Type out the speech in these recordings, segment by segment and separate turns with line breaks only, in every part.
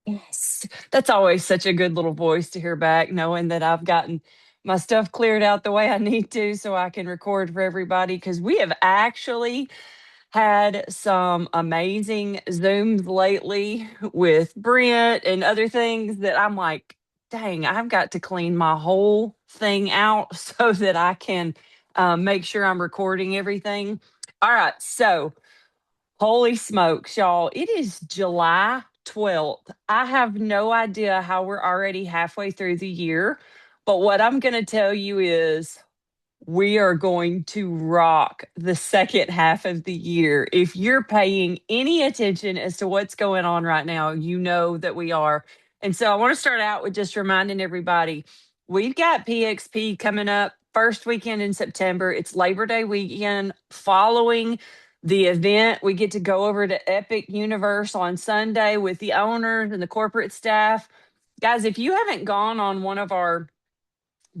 Yes. That's always such a good little voice to hear back, knowing that I've gotten my stuff cleared out the way I need to so I can record for everybody. Because we have actually had some amazing Zooms lately with Brent and other things that I'm like, dang, I've got to clean my whole thing out so that I can make sure I'm recording everything. All right. So, holy smokes, y'all. It is July 12th. I have no idea how we're already halfway through the year, but what I'm going to tell you is we are going to rock the second half of the year. If you're paying any attention as to what's going on right now, you know that we are. And so I want to start out with just reminding everybody we've got PXP coming up first weekend in September. It's Labor Day weekend. Following the event, we get to go over to Epic Universe on Sunday with the owners and the corporate staff. Guys, if you haven't gone on one of our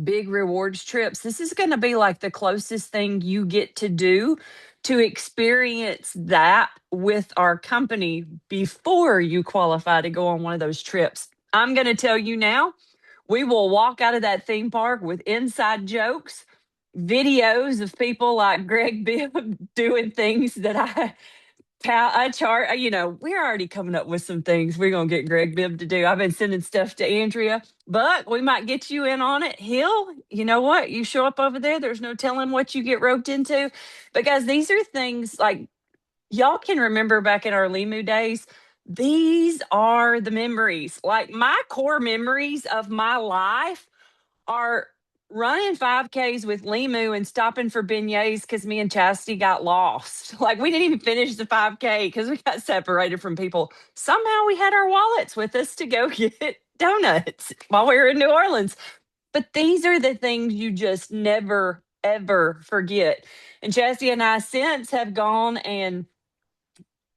big rewards trips, this is going to be like the closest thing you get to do to experience that with our company before you qualify to go on one of those trips. I'm going to tell you now, we will walk out of that theme park with inside jokes, videos of people like Greg Bibb doing things that I chart, we're already coming up with some things we're going to get Greg Bibb to do. I've been sending stuff to Andrea, but we might get you in on it. Hill, you know what? You show up over there, there's no telling what you get roped into. But guys, these are things like y'all can remember back in our Limu days. These are the memories. Like my core memories of my life are running 5Ks with Limu and stopping for beignets because me and Chastity got lost. Like we didn't even finish the 5K because we got separated from people. Somehow we had our wallets with us to go get donuts while we were in New Orleans. But these are the things you just never, ever forget. And Chastity and I since have gone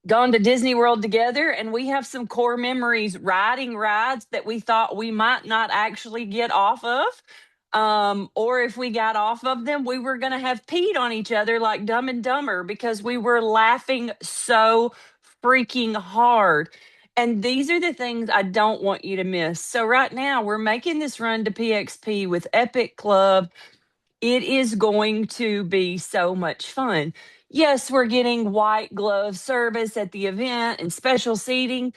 to Disney World together, and we have some core memories riding rides that we thought we might not actually get off of. Or if we got off of them, we were going to have peed on each other like Dumb and Dumber because we were laughing so freaking hard. And these are the things I don't want you to miss. So, right now, we're making this run to PXP with Epic Club. It is going to be so much fun. Yes, we're getting white glove service at the event and special seating.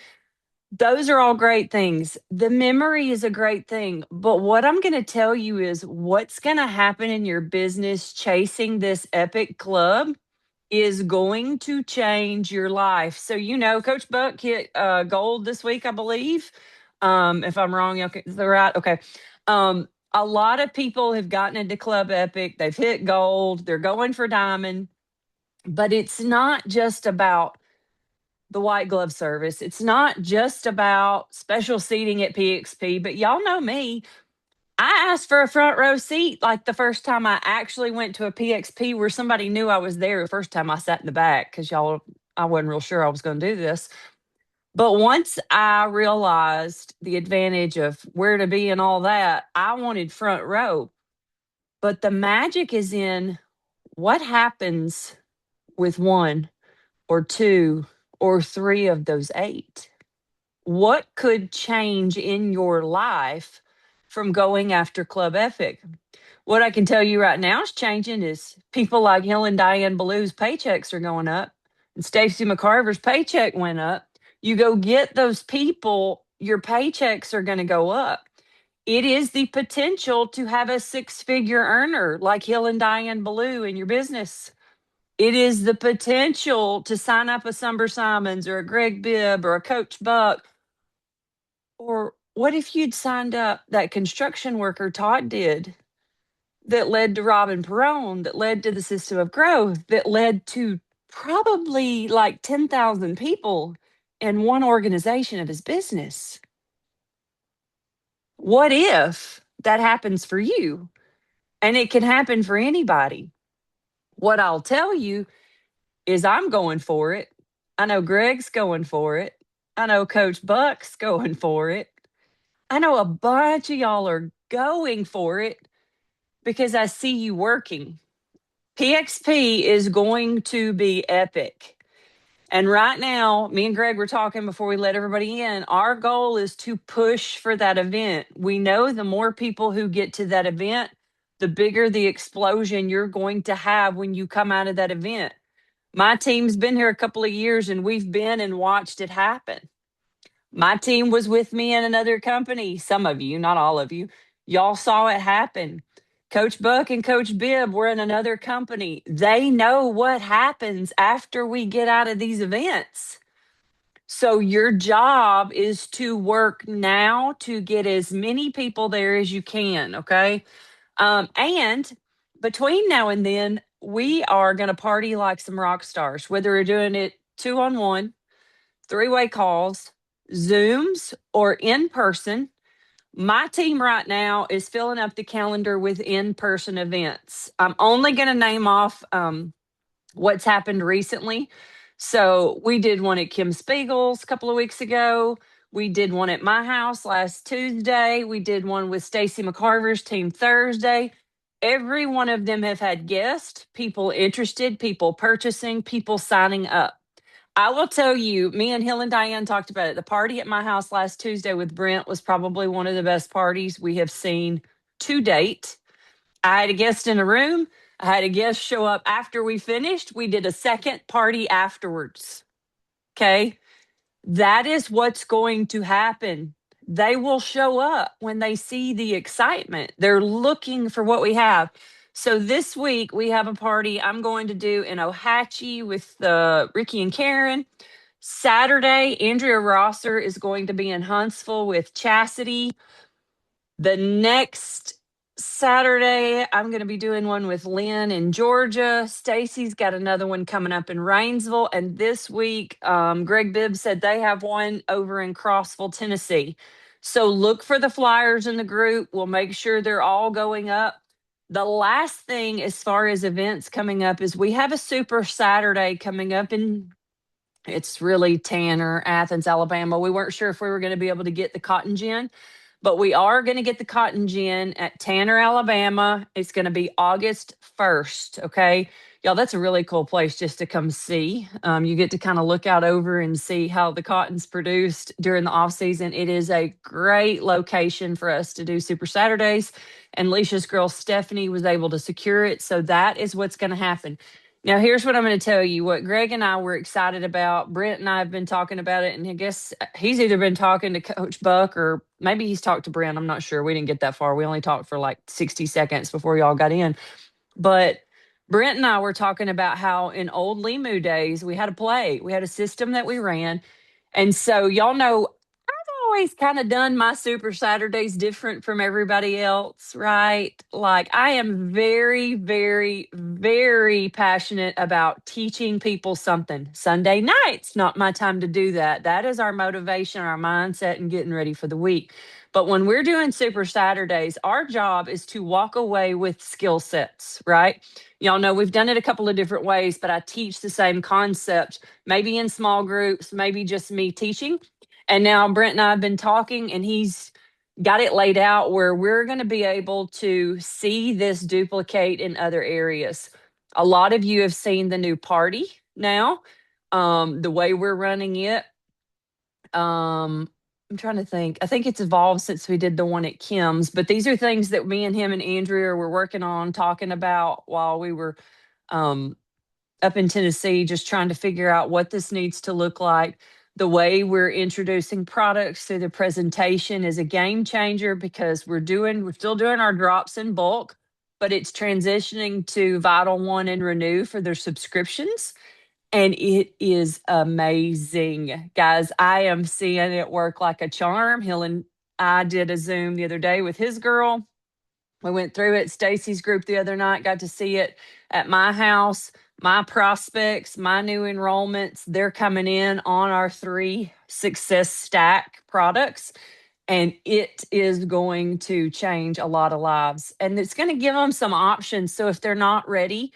Those are all great things. The memory is a great thing. But what I'm going to tell you is what's going to happen in your business chasing this epic club is going to change your life. So, Coach Buck hit gold this week, I believe. If I'm wrong, okay, is that right? Okay. A lot of people have gotten into Club Epic. They've hit gold. They're going for diamond. But it's not just about the white glove service. It's not just about special seating at PXP, but y'all know me. I asked for a front row seat like the first time I actually went to a PXP where somebody knew I was there the first time I sat in the back because I wasn't real sure I was going to do this. But once I realized the advantage of where to be and all that, I wanted front row. But the magic is in what happens with one or two or three of those eight. What could change in your life from going after Club Epic? What I can tell you right now is changing is people like Hill and Diane Ballew's paychecks are going up, and Stacey McCarver's paycheck went up. You go get those people, your paychecks are going to go up. It is the potential to have a six-figure earner like Hill and Diane Ballew in your business. It is the potential to sign up a Summer Simons or a Greg Bibb or a Coach Buck. Or what if you'd signed up that construction worker Todd did that led to Robin Perone, that led to the system of growth, that led to probably like 10,000 people in one organization of his business? What if that happens for you? And it can happen for anybody. What I'll tell you is I'm going for it. I know Greg's going for it. I know Coach Buck's going for it. I know a bunch of y'all are going for it because I see you working. PXP is going to be epic. And right now, me and Greg were talking before we let everybody in. Our goal is to push for that event. We know the more people who get to that event, the bigger the explosion you're going to have when you come out of that event. My team's been here a couple of years and we've been and watched it happen. My team was with me in another company. Some of you, not all of you, y'all saw it happen. Coach Buck and Coach Bibb were in another company. They know what happens after we get out of these events. So your job is to work now to get as many people there as you can. Okay. And between now and then, we are going to party like some rock stars, whether we're doing it 2-on-1, three-way calls, Zooms, or in person. My team right now is filling up the calendar with in person events. I'm only going to name off what's happened recently. So we did one at Kim Spiegel's a couple of weeks ago. We did one at my house last Tuesday. We did one with Stacy McCarver's team Thursday. Every one of them have had guests, people interested, people purchasing, people signing up. I will tell you, me and Hill and Diane talked about it. The party at my house last Tuesday with Brent was probably one of the best parties we have seen to date. I had a guest in a room. I had a guest show up after we finished. We did a second party afterwards. Okay. That is what's going to happen. They will show up when they see the excitement. They're looking for what we have. So this week we have a party I'm going to do in Ohatchee with Ricky and Karen. Saturday, Andrea Rosser is going to be in Huntsville with Chastity. The next Saturday, I'm going to be doing one with Lynn in Georgia. Stacy's got another one coming up in Rainsville. And this week, Greg Bibb said they have one over in Crossville, Tennessee. So look for the flyers in the group. We'll make sure they're all going up. The last thing, as far as events coming up, is we have a Super Saturday coming up in it's really Tanner, Athens, Alabama. We weren't sure if we were going to be able to get the cotton gin, but we are going to get the cotton gin at Tanner, Alabama. It's going to be August 1st. Okay. Y'all, that's a really cool place just to come see. You get to kind of look out over and see how the cotton's produced during the off season. It is a great location for us to do Super Saturdays. And Leisha's girl Stephanie was able to secure it. So that is what's going to happen. Now, here's what I'm going to tell you what Greg and I were excited about. Brent and I have been talking about it, and I guess he's either been talking to Coach Buck or maybe he's talked to Brent. I'm not sure. We didn't get that far. We only talked for like 60 seconds before y'all got in. But Brent and I were talking about how in old Limu days, we had a play, we had a system that we ran. And so, y'all know, always kind of done my Super Saturdays different from everybody else, right? Like I am very, very, very passionate about teaching people something. Sunday nights, not my time to do that. That is our motivation, our mindset, and getting ready for the week. But when we're doing Super Saturdays, our job is to walk away with skill sets, right? Y'all know we've done it a couple of different ways, but I teach the same concept, maybe in small groups, maybe just me teaching. And now Brent and I have been talking, and he's got it laid out where we're going to be able to see this duplicate in other areas. A lot of you have seen the new party now, the way we're running it. I'm trying to think. I think it's evolved since we did the one at Kim's, but these are things that me and him and Andrea were working on, talking about while we were up in Tennessee, just trying to figure out what this needs to look like. The way we're introducing products through the presentation is a game changer because we're still doing our drops in bulk, but it's transitioning to Vital One and Renew for their subscriptions. And it is amazing. Guys, I am seeing it work like a charm. Hill and I did a Zoom the other day with his girl. We went through it. Stacy's group the other night got to see it at my house. My prospects, my new enrollments, they're coming in on our 3 Success Stack products. And it is going to change a lot of lives. And it's going to give them some options. So if they're not ready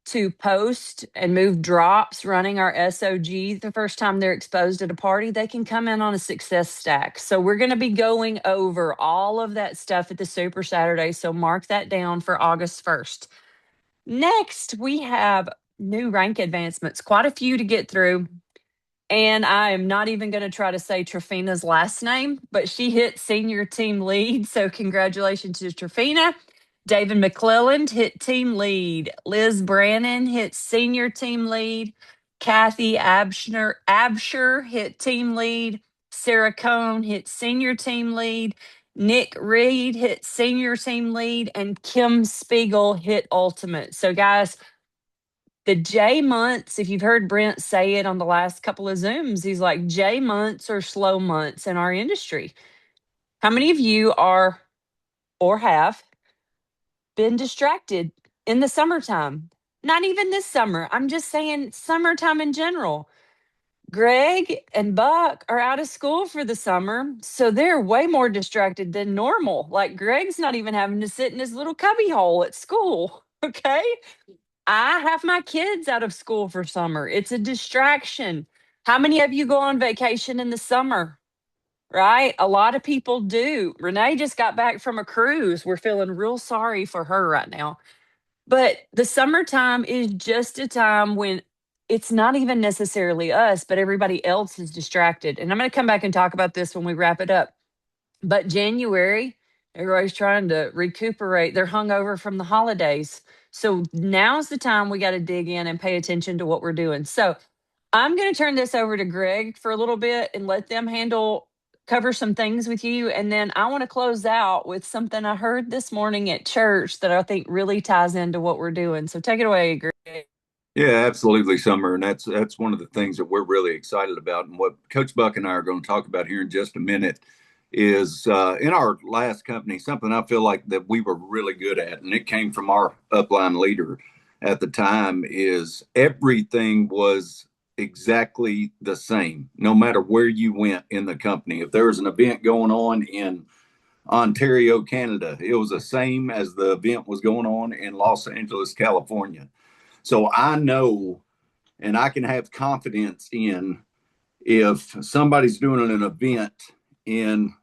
to post and move drops running our SOG the first time they're exposed at a party, they can come in on a Success Stack. So we're going to be going over all of that stuff at the Super Saturday. So mark that down for August 1st. Next, we have new rank advancements, quite a few to get through. And I am not even going to try to say Trafina's last name, but she hit senior team lead. So congratulations to Trafina. David McClelland hit team lead. Liz Brannon hit senior team lead. Kathy Absher hit team lead. Sarah Cohn hit senior team lead. Nick Reed hit senior team lead. And Kim Spiegel hit ultimate. So, guys, the J months, if you've heard Brent say it on the last couple of Zooms, he's like, J months are slow months in our industry. How many of you are or have been distracted in the summertime? Not even this summer. I'm just saying summertime in general. Greg and Buck are out of school for the summer, so they're way more distracted than normal. Like Greg's not even having to sit in his little cubby hole at school. Okay. I have my kids out of school for summer. It's a distraction. How many of you go on vacation in the summer? Right? A lot of people do. Renee just got back from a cruise. We're feeling real sorry for her right now. But the summertime is just a time when it's not even necessarily us, but everybody else is distracted. And I'm going to come back and talk about this when we wrap it up. But January, everybody's trying to recuperate. They're hungover from the holidays. So now's the time we got to dig in and pay attention to what we're doing. So I'm going to turn this over to Greg for a little bit and let them cover some things with you. And then I want to close out with something I heard this morning at church that I think really ties into what we're doing. So take it away, Greg.
Yeah, absolutely, Summer, and that's one of the things that we're really excited about, and what Coach Buck and I are going to talk about here in just a minute is in our last company something I feel like that we were really good at, and it came from our upline leader at the time. Is everything was exactly the same, no matter where you went in the company. If there was an event going on in Ontario, Canada, it was the same as the event was going on in Los Angeles, California. So I know and I can have confidence in if somebody's doing an event in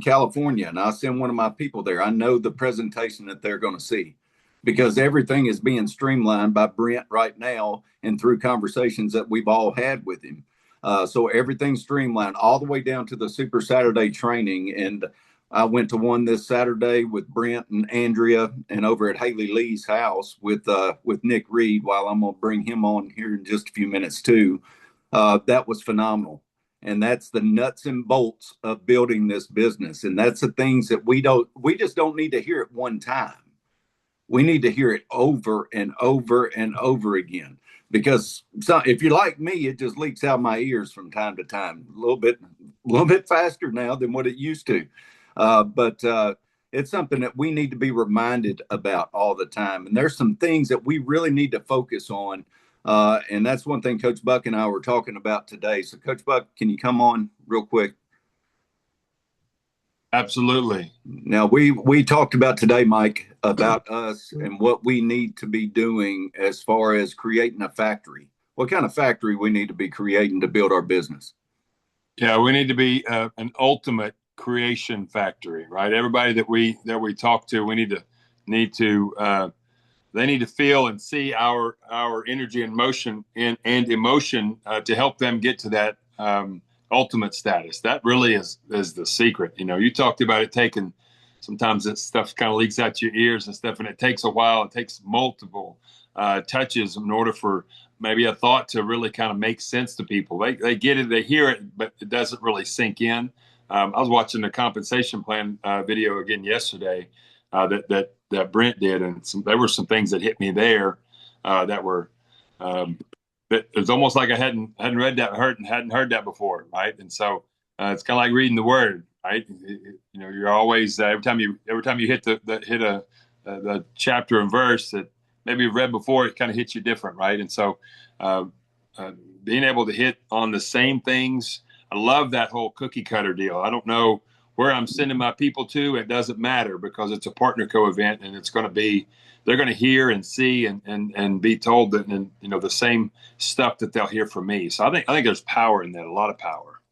California and I send one of my people there, I know the presentation that they're going to see because everything is being streamlined by Brent right now and through conversations that we've all had with him. So everything's streamlined all the way down to the Super Saturday training. And I went to one this Saturday with Brent and Andrea, and over at Haley Lee's house with Nick Reed. While I'm gonna bring him on here in just a few minutes too, that was phenomenal. And that's the nuts and bolts of building this business. And that's the things that we just don't need to hear it one time. We need to hear it over and over and over again. Because if you're like me, it just leaks out my ears from time to time, a little bit faster now than what it used to. But it's something that we need to be reminded about all the time. And there's some things that we really need to focus on. And that's one thing Coach Buck and I were talking about today. So, Coach Buck, can you come on real quick?
Absolutely.
Now, we talked about today, Mike, about us and what we need to be doing as far as creating a factory. What kind of factory we need to be creating to build our business?
Yeah, we need to be an ultimate creation factory, right? Everybody that we talk to, we need to they need to feel and see our energy and motion and emotion to help them get to that ultimate status. That really is the secret. You know, you talked about it taking, sometimes that stuff kind of leaks out your ears and stuff, and it takes a while. It takes multiple touches in order for maybe a thought to really kind of make sense to people. They get it, they hear it, but it doesn't really sink in. I was watching the compensation plan video again yesterday that Brent did, and there were some things that hit me there that were it was almost like I hadn't read that, hadn't heard that before, right? And so it's kind of like reading the Word, right? You know, you're always every time you hit the chapter and verse that maybe you've read before, it kind of hits you different, right? And so being able to hit on the same things, I love that whole cookie cutter deal. I don't know where I'm sending my people to. It doesn't matter because it's a partner co-event, and it's going to be, they're going to hear and see and be told that, and you know, the same stuff that they'll hear from me. So I think there's power in that, a lot of power.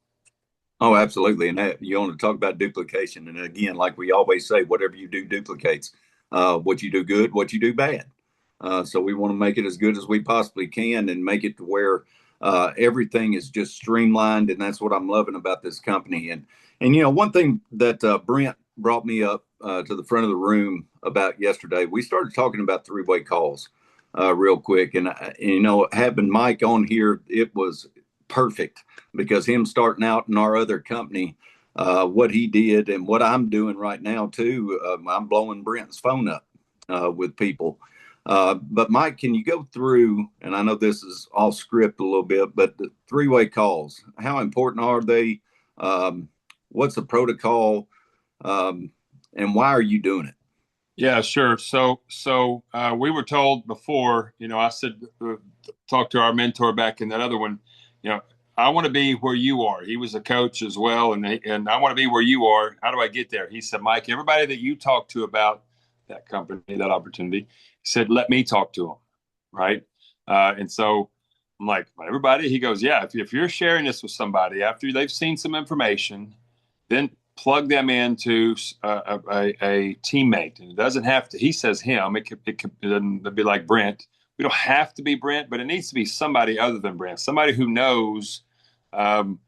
Oh, absolutely. And that, you want to talk about duplication. And again, like we always say, whatever you do duplicates. What you do good, what you do bad. So we want to make it as good as we possibly can and make it to where Everything is just streamlined, and that's what I'm loving about this company. And one thing that Brent brought me up to the front of the room about yesterday, we started talking about three-way calls real quick, and having Mike on here, it was perfect because him starting out in our other company, what he did and what I'm doing right now too, I'm blowing Brent's phone up with people. But Mike, can you go through, and I know this is off script a little bit, but the three-way calls, how important are they? What's the protocol? And why are you doing it?
Yeah, sure. So we were told before, I said, talk to our mentor back in that other one, I want to be where you are. He was a coach as well. And I want to be where you are. How do I get there? He said, Mike, everybody that you talk to about that company, that opportunity, he said, let me talk to them. Right. And so I'm like, everybody, he goes, yeah, if you're sharing this with somebody after they've seen some information, then plug them into a teammate. And it doesn't have to, he says him, it could be like Brent. We don't have to be Brent, but it needs to be somebody other than Brent, somebody who knows, and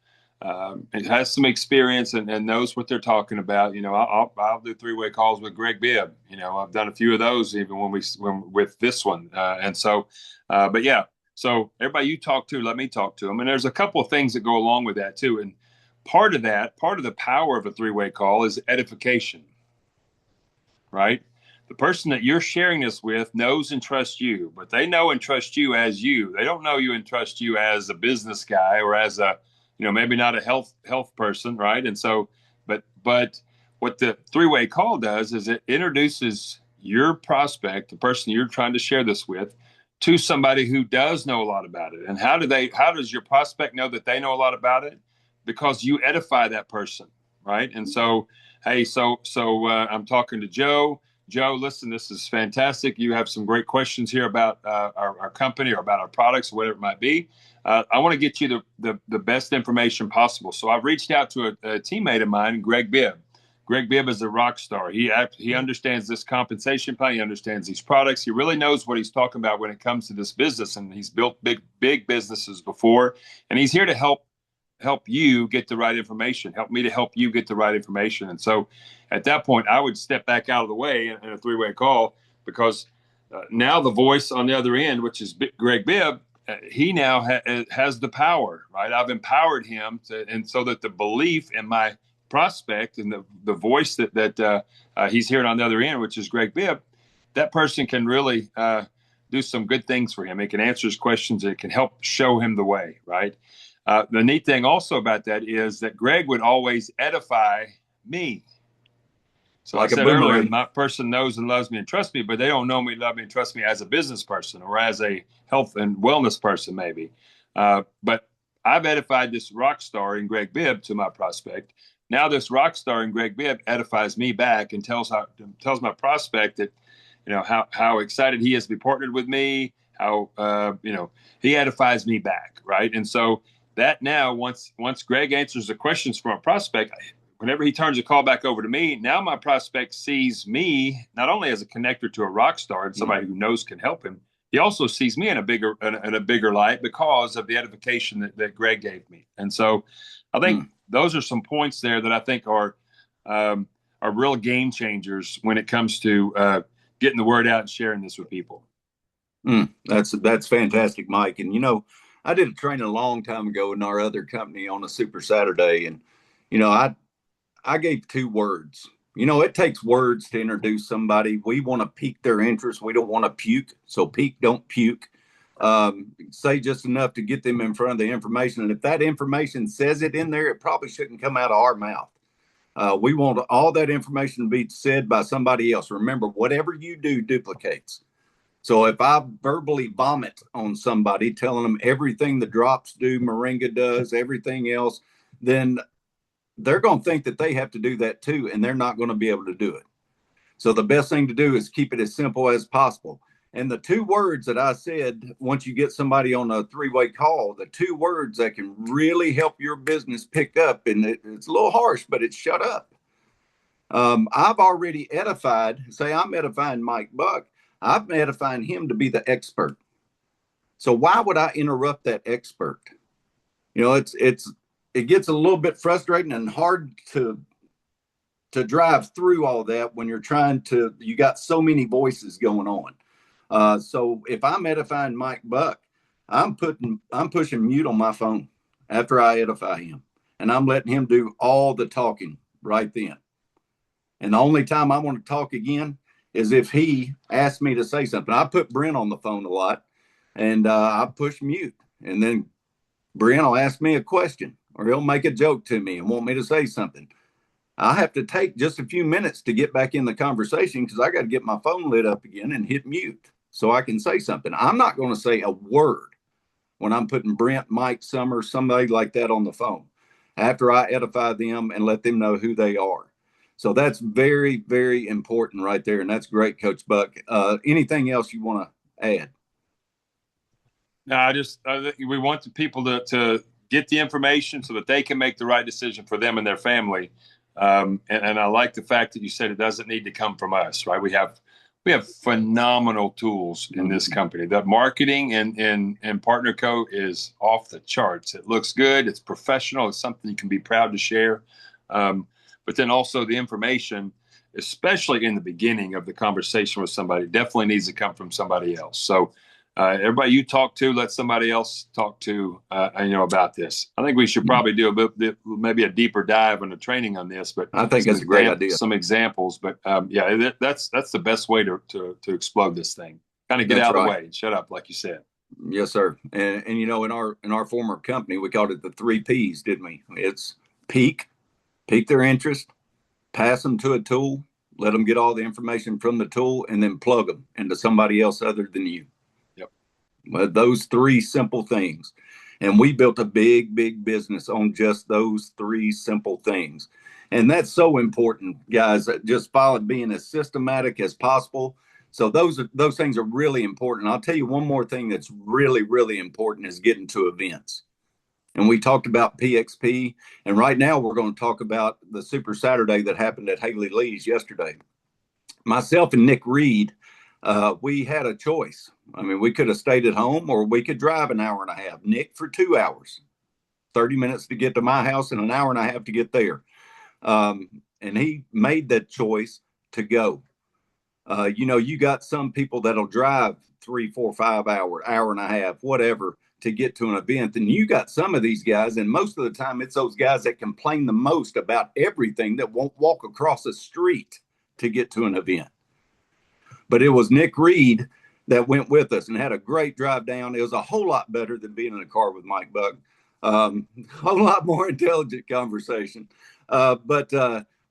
has some experience and knows what they're talking about. I'll do three-way calls with Greg Bibb. I've done a few of those even when with this one. But yeah, so everybody you talk to, let me talk to them. And there's a couple of things that go along with that too. And part of the power of a three-way call is edification, right? The person that you're sharing this with knows and trusts you, but they know and trust you as you. They don't know you and trust you as a business guy or as a, maybe not a health person, right? And so, but what the three-way call does is it introduces your prospect, the person you're trying to share this with, to somebody who does know a lot about it. And how does your prospect know that they know a lot about it? Because you edify that person, right? And so, hey, I'm talking to Joe. Joe, listen, this is fantastic. You have some great questions here about our company or about our products, or whatever it might be. I want to get you the best information possible. So I've reached out to a teammate of mine, Greg Bibb. Greg Bibb is a rock star. He understands this compensation plan. He understands these products. He really knows what he's talking about when it comes to this business. And he's built big businesses before. And he's here to help you get the right information, help me to help you get the right information. And so at that point, I would step back out of the way in a three-way call because now the voice on the other end, which is Greg Bibb, he now has the power, right? I've empowered him and so that the belief in my prospect and the voice that he's hearing on the other end, which is Greg Bibb, that person can really do some good things for him. It can answer his questions. It can help show him the way, right? The neat thing also about that is that Greg would always edify me. So like I said earlier, my person knows and loves me and trusts me, but they don't know me, love me, and trust me as a business person or as a health and wellness person, maybe. But I've edified this rock star in Greg Bibb to my prospect. Now this rock star in Greg Bibb edifies me back and tells my prospect that, how excited he is to be partnered with me, how, he edifies me back, right? And so that now, once Greg answers the questions from a prospect, whenever he turns the call back over to me, now my prospect sees me not only as a connector to a rock star and somebody who knows can help him, he also sees me in a bigger light because of the edification that Greg gave me. And so I think those are some points there that I think are real game changers when it comes to getting the word out and sharing this with people.
That's fantastic, Mike. And, I did a training a long time ago in our other company on a Super Saturday. And, I gave 2 words. It takes words to introduce somebody. We want to pique their interest. We don't want to puke. So pique, don't puke. Say just enough to get them in front of the information. And if that information says it in there, it probably shouldn't come out of our mouth. We want all that information to be said by somebody else. Remember, whatever you do duplicates. So if I verbally vomit on somebody, telling them everything the drops do, Moringa does, everything else, then they're going to think that they have to do that too, and they're not going to be able to do it. So the best thing to do is keep it as simple as possible. And the 2 words that I said, once you get somebody on a three-way call, the 2 words that can really help your business pick up, and it's a little harsh, but it's shut up. I've already edified, say I'm edifying Mike Buck, I'm edifying him to be the expert. So why would I interrupt that expert? You know, it gets a little bit frustrating and hard to drive through all that when you got so many voices going on. So if I'm edifying Mike Buck, I'm pushing mute on my phone after I edify him, and I'm letting him do all the talking right then. And the only time I want to talk again is if he asks me to say something. I put Brent on the phone a lot, and I push mute, and then Brent will ask me a question, or he'll make a joke to me and want me to say something. I have to take just a few minutes to get back in the conversation because I got to get my phone lit up again and hit mute so I can say something. I'm not going to say a word when I'm putting Brent, Mike, Summer, somebody like that on the phone after I edify them and let them know who they are. So that's very, very important right there. And that's great, Coach Buck. Anything else you want to add?
No, we want the people to get the information so that they can make the right decision for them and their family. And I like the fact that you said it doesn't need to come from us, right? We have phenomenal tools in this company. The marketing and PartnerCo is off the charts. It looks good. It's professional. It's something you can be proud to share. But then also the information, especially in the beginning of the conversation with somebody, definitely needs to come from somebody else. So everybody you talk to, let somebody else talk to, about this. I think we should probably do maybe a deeper dive into training on this. But
I think that's a great idea.
Some examples, but that's the best way to explode this thing. Kind of get out of the way and shut up, like you said.
Yes, sir. And in our former company, we called it the 3 Ps, didn't we? It's pique their interest, pass them to a tool, let them get all the information from the tool, and then plug them into somebody else other than you. But those 3 simple things. And we built a big, big business on just those 3 simple things. And that's so important, guys, just being as systematic as possible. So those things are really important. I'll tell you one more thing that's really, really important is getting to events. And we talked about PXP. And right now we're going to talk about the Super Saturday that happened at Haley Lee's yesterday. Myself and Nick Reed, we had a choice. I mean, we could have stayed at home or we could drive an hour and a half. Nick for 2 hours, 30 minutes to get to my house and an hour and a half to get there. And he made that choice to go. You got some people that'll drive 3, 4, 5 hour and a half, whatever, to get to an event. And you got some of these guys, and most of the time it's those guys that complain the most about everything that won't walk across the street to get to an event. But it was Nick Reed that went with us and had a great drive down. It was a whole lot better than being in a car with Mike Buck. A whole lot more intelligent conversation. But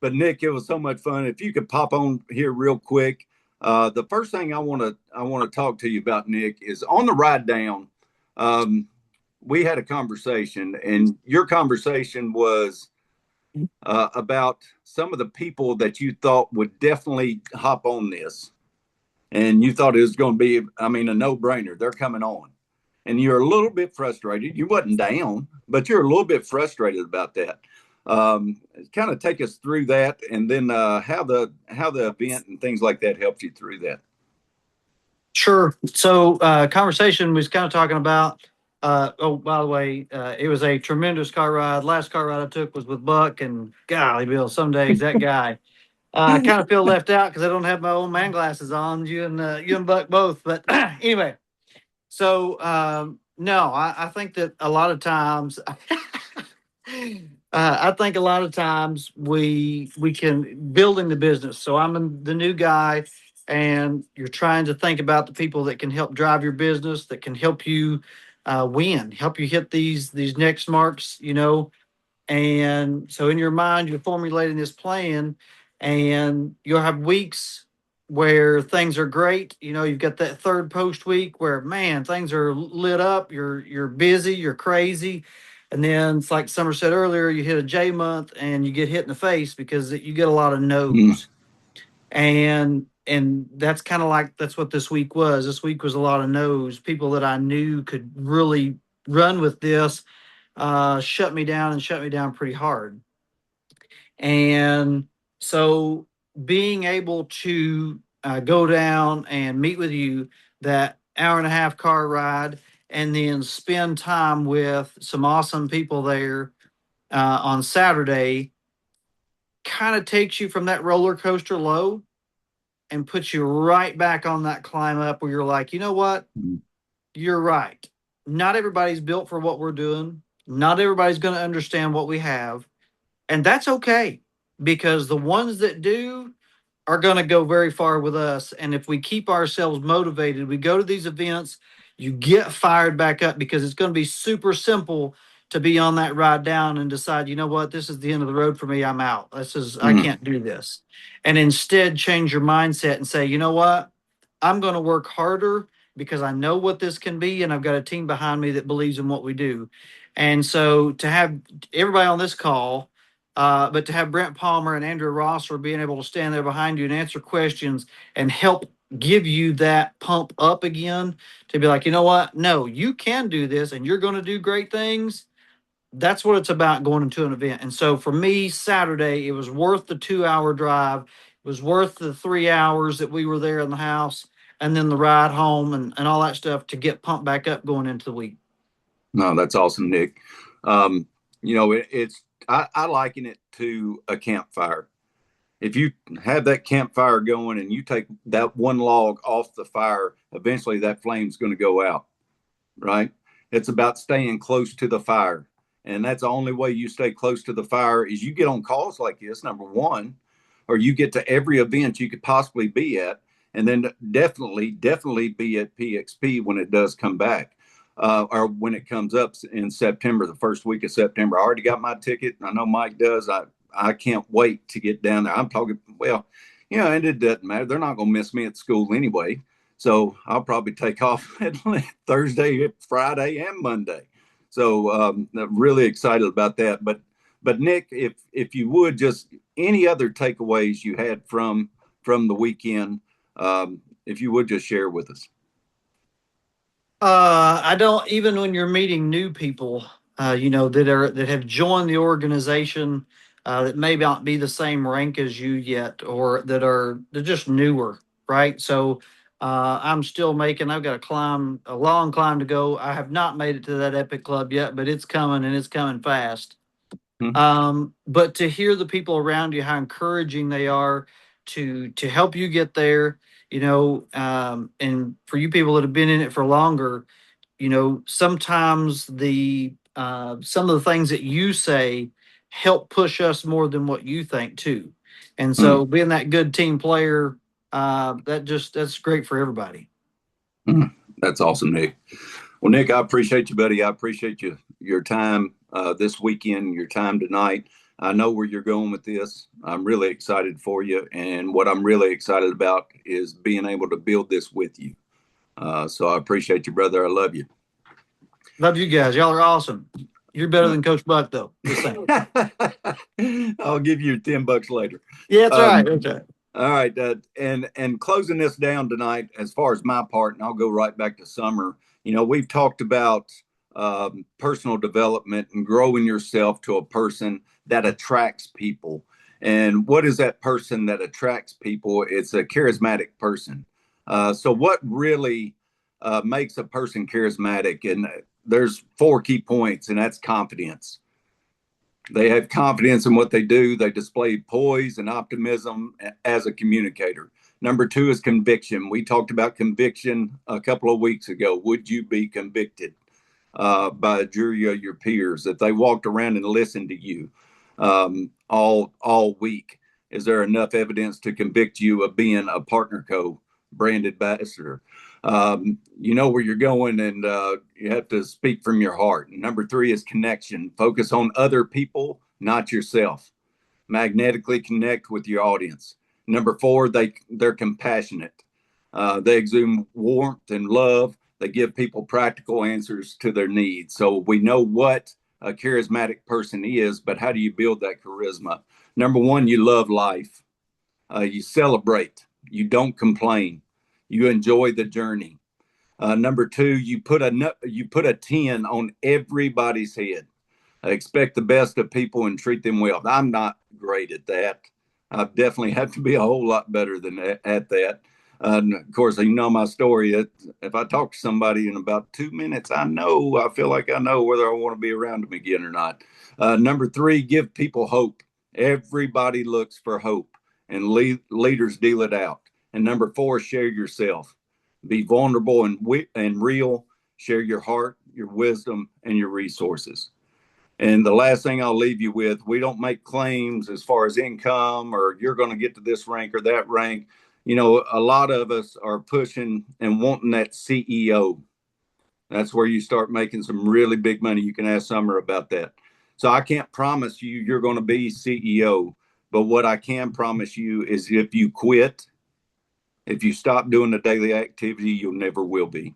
Nick, it was so much fun. If you could pop on here real quick. The first thing I want to talk to you about, Nick, is on the ride down. We had a conversation, and your conversation was about some of the people that you thought would definitely hop on this. And you thought it was going to be, a no-brainer. They're coming on. And you're a little bit frustrated. You wasn't down, but you're a little bit frustrated about that. Kind of take us through that, and then how the event and things like that helped you through that.
Sure. So conversation was kind of talking about, by the way, it was a tremendous car ride. Last car ride I took was with Buck, and golly, Bill, some days that guy. I kind of feel left out because I don't have my old man glasses on. You and Buck both. But anyway, so no, I think that a lot of times, we can building the business. So I'm the new guy, and you're trying to think about the people that can help drive your business, that can help you win, help you hit these next marks, And so in your mind, you're formulating this plan, and you'll have weeks where things are great. You've got that third post week where, man, things are lit up. You're busy, you're crazy. And then it's like Summer said earlier, you hit a J month and you get hit in the face because you get a lot of no's. And that's kind of like, that's what this week was. This week was a lot of no's. People that I knew could really run with this shut me down pretty hard. And so being able to go down and meet with you, that hour and a half car ride, and then spend time with some awesome people there on Saturday kind of takes you from that roller coaster low and puts you right back on that climb up where you're like, you know what? You're right. Not everybody's built for what we're doing. Not everybody's going to understand what we have. And that's okay, because the ones that do are going to go very far with us. And if we keep ourselves motivated, we go to these events, you get fired back up, because it's going to be super simple to be on that ride down and decide, you know what, this is the end of the road for me. I'm out. I can't do this. And instead change your mindset and say, you know what, I'm going to work harder because I know what this can be. And I've got a team behind me that believes in what we do. And so to have everybody on this call, but to have Brent Palmer and Andrew Rosser being able to stand there behind you and answer questions and help give you that pump up again to be like, you know what? No, you can do this and you're going to do great things. That's what it's about going into an event. And so for me, Saturday, it was worth the 2 hour drive. It was worth the 3 hours that we were there in the house, and then the ride home and all that stuff to get pumped back up going into the week.
No, that's awesome, Nick. I liken it to a campfire. If you have that campfire going and you take that one log off the fire, eventually that flame's going to go out, right? It's about staying close to the fire. And that's the only way you stay close to the fire is you get on calls like this, number one, or you get to every event you could possibly be at. And then definitely be at PXP when it does come back. Or when it comes up in September, the first week of September. I already got my ticket. I know Mike does. I can't wait to get down there. I'm talking, and it doesn't matter. They're not going to miss me at school anyway. So I'll probably take off Thursday, Friday, and Monday. So I'm really excited about that. But Nick, if you would, just any other takeaways you had from the weekend, if you would just share with us.
I don't, even when you're meeting new people, that have joined the organization, that may not be the same rank as you yet, or they're just newer, right? So I'm still I've got a long climb to go. I have not made it to that Epic Club yet, but it's coming, and it's coming fast. But to hear the people around you, how encouraging they are to help you get there, and for you people that have been in it for longer, sometimes some of the things that you say help push us more than what you think too. And so being that good team player, that's great for everybody.
That's awesome, Nick. Well, Nick, I appreciate you, buddy. I appreciate your time this weekend, your time tonight. I know where you're going with this. I'm really excited for you. And what I'm really excited about is being able to build this with you. So I appreciate you, brother. I love you.
Love you guys. Y'all are awesome. You're better than Coach Buck, though. Just
saying. I'll give you $10 later.
Yeah, that's right. Okay.
All right. And closing this down tonight, as far as my part, and I'll go right back to Summer. We've talked about personal development and growing yourself to a person that attracts people. And what is that person that attracts people? It's a charismatic person. So what really makes a person charismatic? And there's 4 key points, and that's confidence. They have confidence in what they do. They display poise and optimism as a communicator. Number 2 is conviction. We talked about conviction a couple of weeks ago. Would you be convicted by a jury of your peers if they walked around and listened to you all week? Is there enough evidence to convict you of being a Partner Co. brand ambassador? You know where you're going, and you have to speak from your heart. Number 3 is connection. Focus on other people, not yourself. Magnetically connect with your audience. Number 4, they're compassionate. They exude warmth and love. They give people practical answers to their needs. So we know what a charismatic person is, but how do you build that charisma? Number 1, you love life. You celebrate. You don't complain. You enjoy the journey. Number 2, you put a 10 on everybody's head. Expect the best of people and treat them well. I'm not great at that. I definitely have to be a whole lot better than at that. And of course, you know my story. If I talk to somebody in about 2 minutes, I feel like I know whether I want to be around them again or not. Number three, give people hope. Everybody looks for hope, and leaders deal it out. And number four, share yourself. Be vulnerable and real. Share your heart, your wisdom, and your resources. And the last thing I'll leave you with, we don't make claims as far as income or you're going to get to this rank or that rank. You know, a lot of us are pushing and wanting that CEO. That's where you start making some really big money. You can ask Summer about that. So I can't promise you you're going to be CEO, but what I can promise you is if you quit, if you stop doing the daily activity, you'll never will be.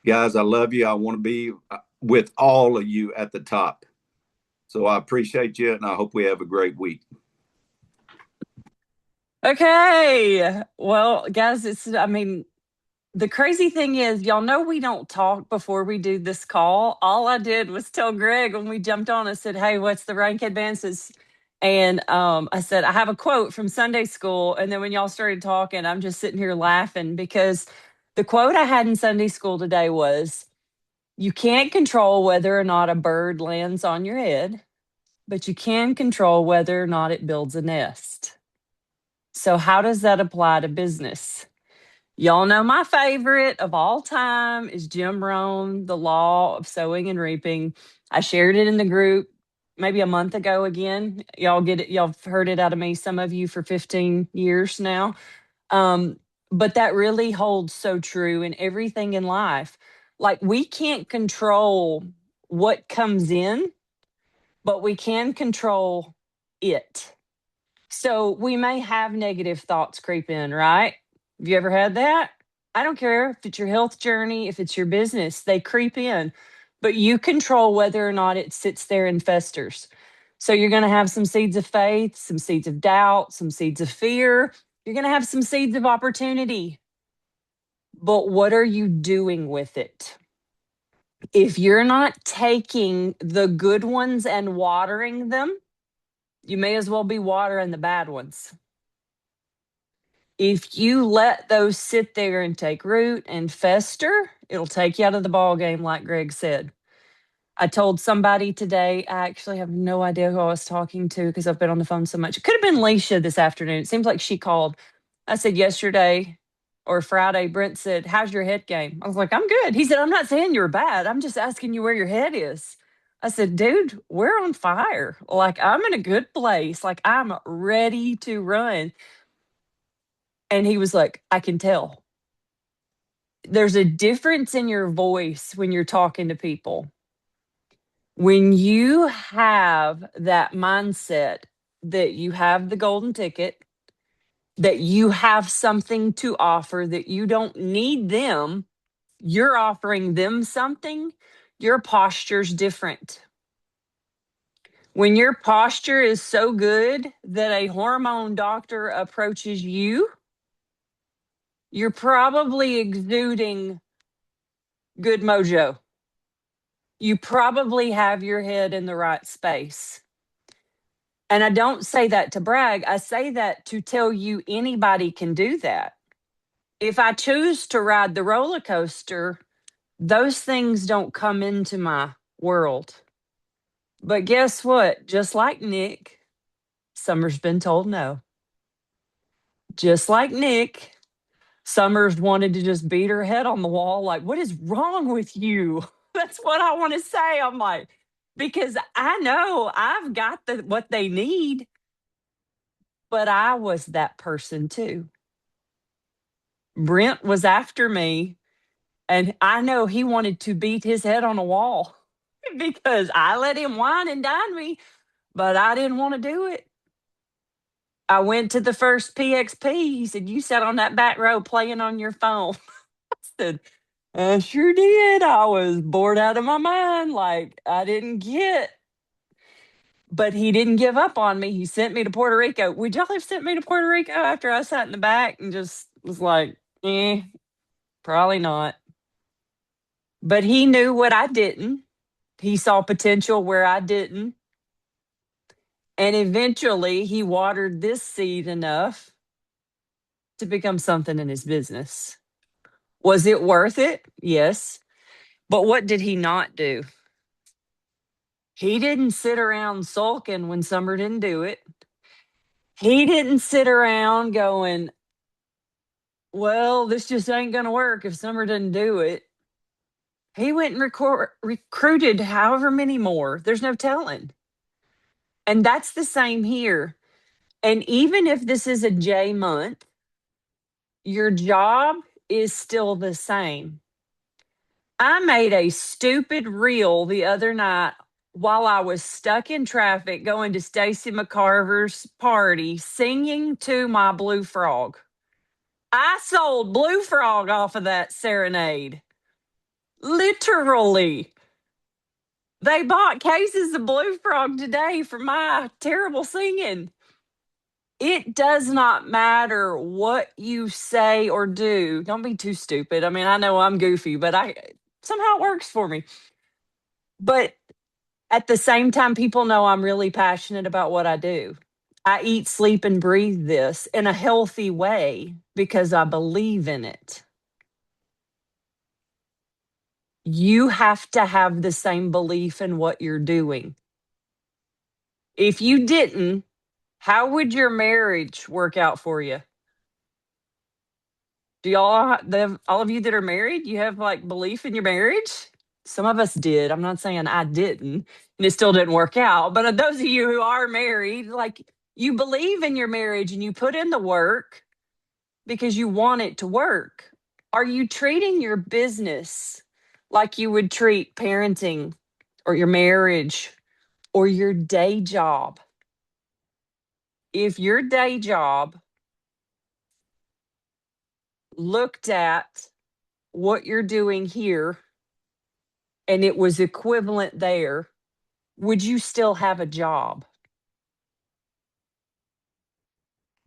Guys, I love you. I want to be with all of you at the top. So I appreciate you, and I hope we have a great week.
Okay. Well, guys, the crazy thing is, y'all know we don't talk before we do this call. All I did was tell Greg when we jumped on, I said, hey, what's the rank advances? And I said, I have a quote from Sunday school. And then when y'all started talking, I'm just sitting here laughing because the quote I had in Sunday school today was, you can't control whether or not a bird lands on your head, but you can control whether or not it builds a nest. So, how does that apply to business? Y'all know my favorite of all time is Jim Rohn, The Law of Sowing and Reaping. I shared it in the group maybe a month ago again. Y'all get it, y'all have heard it out of me, some of you for 15 years now. But that really holds so true in everything in life. Like we can't control what comes in, but we can control it. So we may have negative thoughts creep in, right? Have you ever had that? I don't care if it's your health journey, if it's your business, they creep in, but you control whether or not it sits there and festers. So you're going to have some seeds of faith, some seeds of doubt, some seeds of fear. You're going to have some seeds of opportunity. But what are you doing with it? If you're not taking the good ones and watering them, you may as well be watering the bad ones. If you let those sit there and take root and fester, it'll take you out of the ball game, like Greg said. I told somebody today, I actually have no idea who I was talking to because I've been on the phone so much. It could have been Leisha this afternoon. It seems like she called. I said yesterday or Friday, Brent said, how's your head game? I was like, I'm good. He said, I'm not saying you're bad. I'm just asking you where your head is. I said, dude, we're on fire. Like, I'm in a good place. Like, I'm ready to run. And he was like, I can tell. There's a difference in your voice when you're talking to people. When you have that mindset that you have the golden ticket, that you have something to offer, that you don't need them, you're offering them something, your posture's different. When your posture is so good that a hormone doctor approaches you, you're probably exuding good mojo. You probably have your head in the right space. And I don't say that to brag. I say that to tell you anybody can do that. If I choose to ride the roller coaster, those things don't come into my world. But guess what? Just like Nick, Summer's been told no. Just like Nick, Summers wanted to just beat her head on the wall. Like, what is wrong with you? That's what I want to say. I'm like, because I know I've got what they need, but I was that person too. Brent was after me, and I know he wanted to beat his head on a wall because I let him wine and dine me, but I didn't want to do it. I went to the first PXP. He said, you sat on that back row playing on your phone. I said, I sure did. I was bored out of my mind. Like, I didn't get. But he didn't give up on me. He sent me to Puerto Rico. Would y'all have sent me to Puerto Rico after I sat in the back and just was like, probably not. But he knew what I didn't. He saw potential where I didn't. And eventually he watered this seed enough to become something in his business. Was it worth it? Yes. But what did he not do? He didn't sit around sulking when Summer didn't do it. He didn't sit around going, well, this just ain't going to work if Summer doesn't do it. He went and recruited however many more. There's no telling. And that's the same here. And even if this is a J month, your job is still the same. I made a stupid reel the other night while I was stuck in traffic going to Stacy McCarver's party singing to my Blue Frog. I sold Blue Frog off of that serenade. Literally. They bought cases of Blue Frog today for my terrible singing. It does not matter what you say or do. Don't be too stupid. I mean, I know I'm goofy, but somehow it works for me. But at the same time, people know I'm really passionate about what I do. I eat, sleep, and breathe this in a healthy way because I believe in it. You have to have the same belief in what you're doing. If you didn't, how would your marriage work out for you? Do y'all, all of you that are married, you have like belief in your marriage? Some of us did. I'm not saying I didn't, and it still didn't work out. But those of you who are married, like you believe in your marriage and you put in the work because you want it to work. Are you treating your business like you would treat parenting or your marriage or your day job? If your day job looked at what you're doing here and it was equivalent there, would you still have a job?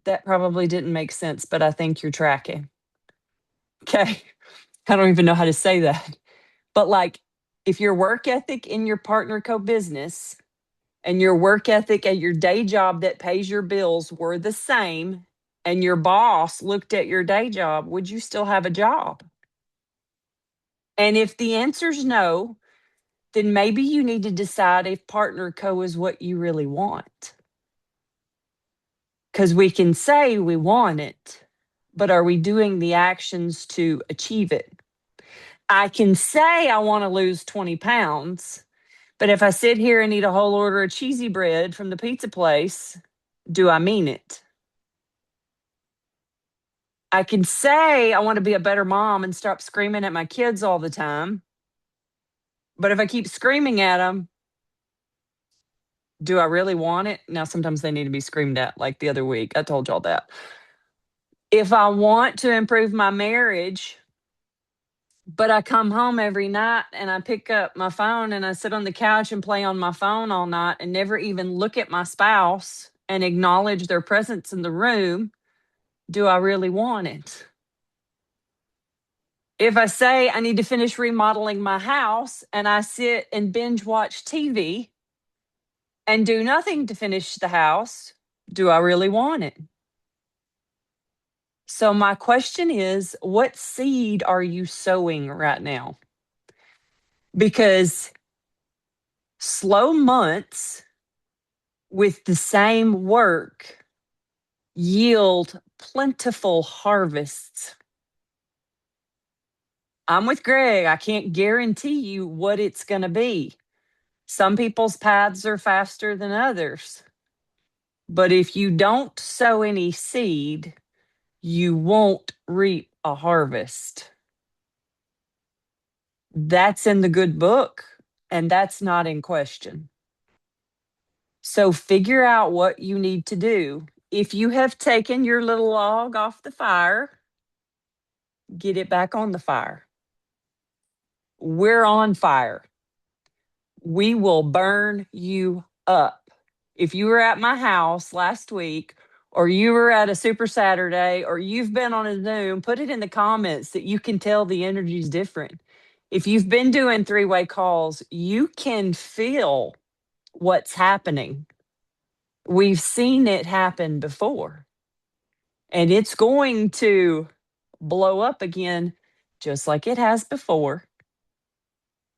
That probably didn't make sense, but I think you're tracking. Okay. I don't even know how to say that. But like, if your work ethic in your partner co business and your work ethic at your day job that pays your bills were the same, and your boss looked at your day job, would you still have a job? And if the answer's no, then maybe you need to decide if partner co is what you really want. Because we can say we want it, but are we doing the actions to achieve it? I can say I want to lose 20 pounds, but if I sit here and eat a whole order of cheesy bread from the pizza place, do I mean it? I can say I want to be a better mom and stop screaming at my kids all the time, but if I keep screaming at them, do I really want it? Now, sometimes they need to be screamed at, like the other week. I told y'all that. If I want to improve my marriage, but I come home every night and I pick up my phone and I sit on the couch and play on my phone all night and never even look at my spouse and acknowledge their presence in the room, do I really want it? If I say I need to finish remodeling my house and I sit and binge watch TV and do nothing to finish the house, do I really want it? So my question is, what seed are you sowing right now? Because slow months with the same work yield plentiful harvests. I'm with Greg. I can't guarantee you what it's going to be. Some people's paths are faster than others. But if you don't sow any seed, you won't reap a harvest. That's in the good book, and that's not in question. So figure out what you need to do. If you have taken your little log off the fire, get it back on the fire. We're on fire. We will burn you up. If you were at my house last week, or you were at a Super Saturday, or you've been on a Zoom, put it in the comments that you can tell the energy's different. If you've been doing three-way calls, you can feel what's happening. We've seen it happen before. And it's going to blow up again, just like it has before.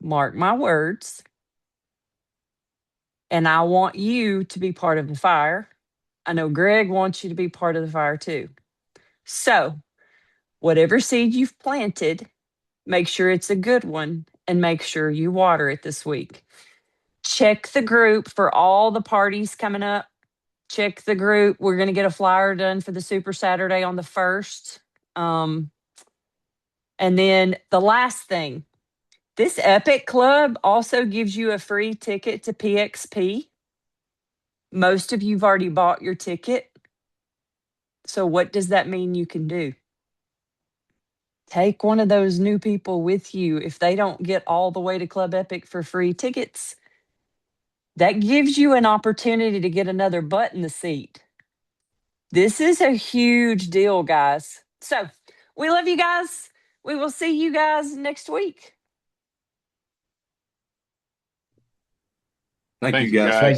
Mark my words. And I want you to be part of the fire. I know Greg wants you to be part of the fire too. So, whatever seed you've planted, make sure it's a good one and make sure you water it this week. Check the group for all the parties coming up. Check the group. We're going to get a flyer done for the Super Saturday on the 1st. And then the last thing, this Epic Club also gives you a free ticket to PXP. Most of you've already bought your ticket. So what does that mean you can do? Take one of those new people with you. If they don't get all the way to Club Epic for free tickets, that gives you an opportunity to get another butt in the seat. This is a huge deal, guys. So we love you guys. We will see you guys next week.
Thank
Thank
you
you,
guys.
guys.